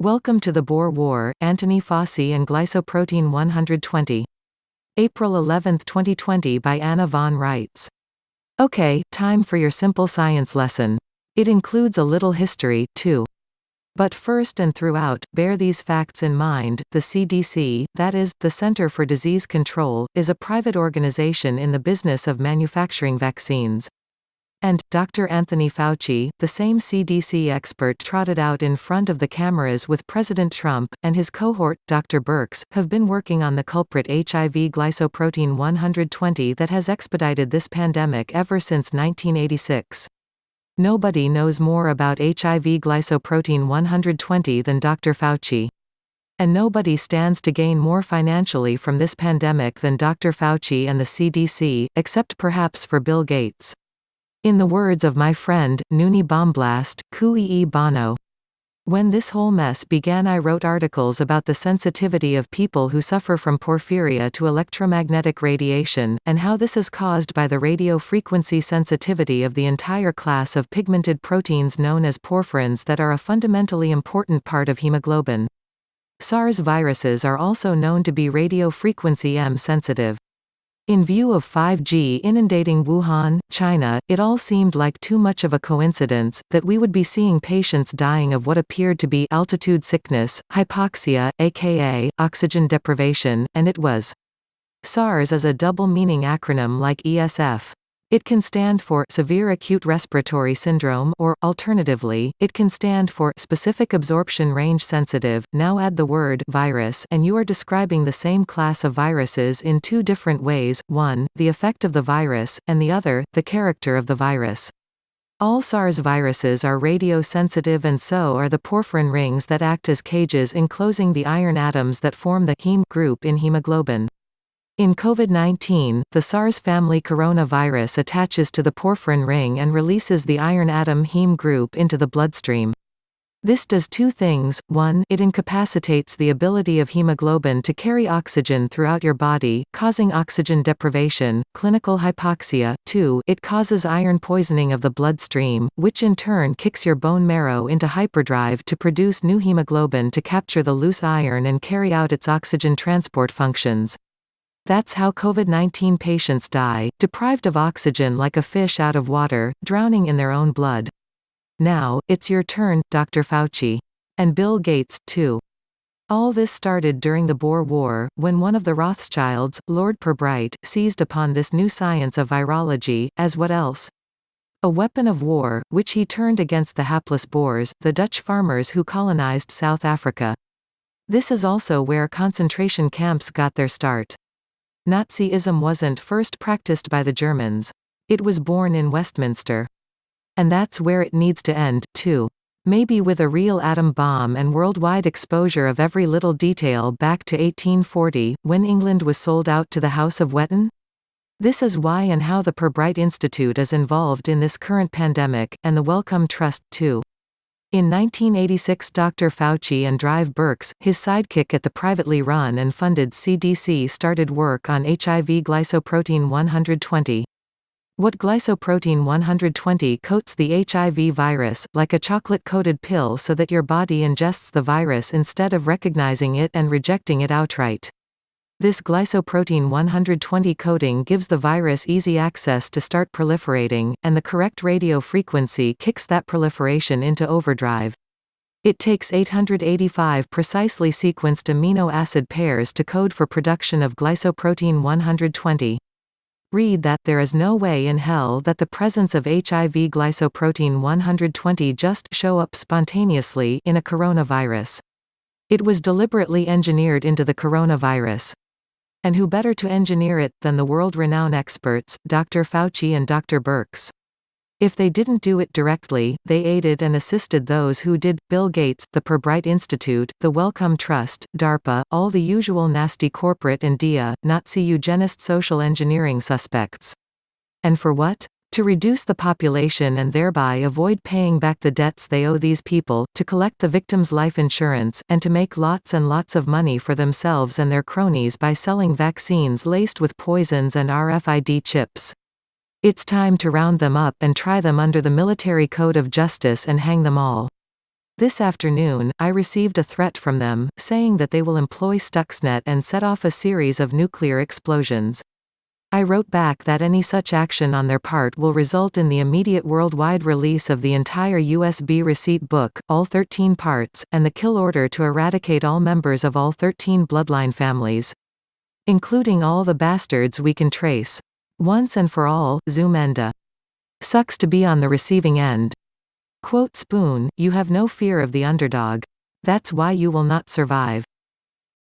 Welcome to the Boer War, Antony Fauci and Glycoprotein 120. April 11, 2020 by Anna von Reitz. Okay, time for your simple science lesson. It includes a little history, too. But first and throughout, bear these facts in mind: the CDC, that is, the Center for Disease Control, is a private organization in the business of manufacturing vaccines. And Dr. Antony Fauci, the same CDC expert trotted out in front of the cameras with President Trump, and his cohort, Dr. Birx, have been working on the culprit HIV Glycoprotein 120 that has expedited this pandemic ever since 1986. Nobody knows more about HIV Glycoprotein 120 than Dr. Fauci. And nobody stands to gain more financially from this pandemic than Dr. Fauci and the CDC, except perhaps for Bill Gates. In the words of my friend, Noonie Bomblast, Coo-ee Bono. When this whole mess began, I wrote articles about the sensitivity of people who suffer from porphyria to electromagnetic radiation, and how this is caused by the radio frequency sensitivity of the entire class of pigmented proteins known as porphyrins that are a fundamentally important part of hemoglobin. SARS viruses are also known to be radio frequency M sensitive. In view of 5G inundating Wuhan, China, it all seemed like too much of a coincidence that we would be seeing patients dying of what appeared to be altitude sickness, hypoxia, aka oxygen deprivation, and it was. SARS is a double-meaning acronym like ESF. It can stand for Severe Acute Respiratory Syndrome, or, alternatively, it can stand for Specific Absorption Range Sensitive. Now add the word virus and you are describing the same class of viruses in two different ways: one, the effect of the virus, and the other, the character of the virus. All SARS viruses are radio-sensitive, and so are the porphyrin rings that act as cages enclosing the iron atoms that form the heme group in hemoglobin. In COVID-19, the SARS family coronavirus attaches to the porphyrin ring and releases the iron atom heme group into the bloodstream. This does two things: one, it incapacitates the ability of hemoglobin to carry oxygen throughout your body, causing oxygen deprivation, clinical hypoxia; two, it causes iron poisoning of the bloodstream, which in turn kicks your bone marrow into hyperdrive to produce new hemoglobin to capture the loose iron and carry out its oxygen transport functions. That's how COVID-19 patients die, deprived of oxygen like a fish out of water, drowning in their own blood. Now, it's your turn, Dr. Fauci. And Bill Gates, too. All this started during the Boer War, when one of the Rothschilds, Lord Pirbright, seized upon this new science of virology, as what else? A weapon of war, which he turned against the hapless Boers, the Dutch farmers who colonized South Africa. This is also where concentration camps got their start. Nazism wasn't first practiced by the Germans. It was born in Westminster. And that's where it needs to end, too. Maybe with a real atom bomb and worldwide exposure of every little detail back to 1840, when England was sold out to the House of Wettin? This is why and how the Pirbright Institute is involved in this current pandemic, and the Wellcome Trust, too. In 1986, Dr. Fauci and Birx, his sidekick at the privately run and funded CDC, started work on HIV Glycoprotein 120. What Glycoprotein 120 coats the HIV virus, like a chocolate-coated pill, so that your body ingests the virus instead of recognizing it and rejecting it outright. This Glycoprotein 120 coating gives the virus easy access to start proliferating, and the correct radio frequency kicks that proliferation into overdrive. It takes 885 precisely sequenced amino acid pairs to code for production of Glycoprotein 120. Read that: there is no way in hell that the presence of HIV Glycoprotein 120 just show up spontaneously in a coronavirus. It was deliberately engineered into the coronavirus. And who better to engineer it than the world-renowned experts, Dr. Fauci and Dr. Birx? If they didn't do it directly, they aided and assisted those who did: Bill Gates, the Pirbright Institute, the Wellcome Trust, DARPA, all the usual nasty corporate and Nazi eugenist social engineering suspects. And for what? To reduce the population and thereby avoid paying back the debts they owe these people, to collect the victims' life insurance, and to make lots and lots of money for themselves and their cronies by selling vaccines laced with poisons and RFID chips. It's time to round them up and try them under the military code of justice and hang them all. This afternoon, I received a threat from them, saying that they will employ Stuxnet and set off a series of nuclear explosions. I wrote back that any such action on their part will result in the immediate worldwide release of the entire USB receipt book, all 13 parts, and the kill order to eradicate all members of all 13 bloodline families. Including all the bastards we can trace. Once and for all, zoom enda. Sucks to be on the receiving end. Quote Spoon, you have no fear of the underdog. That's why you will not survive.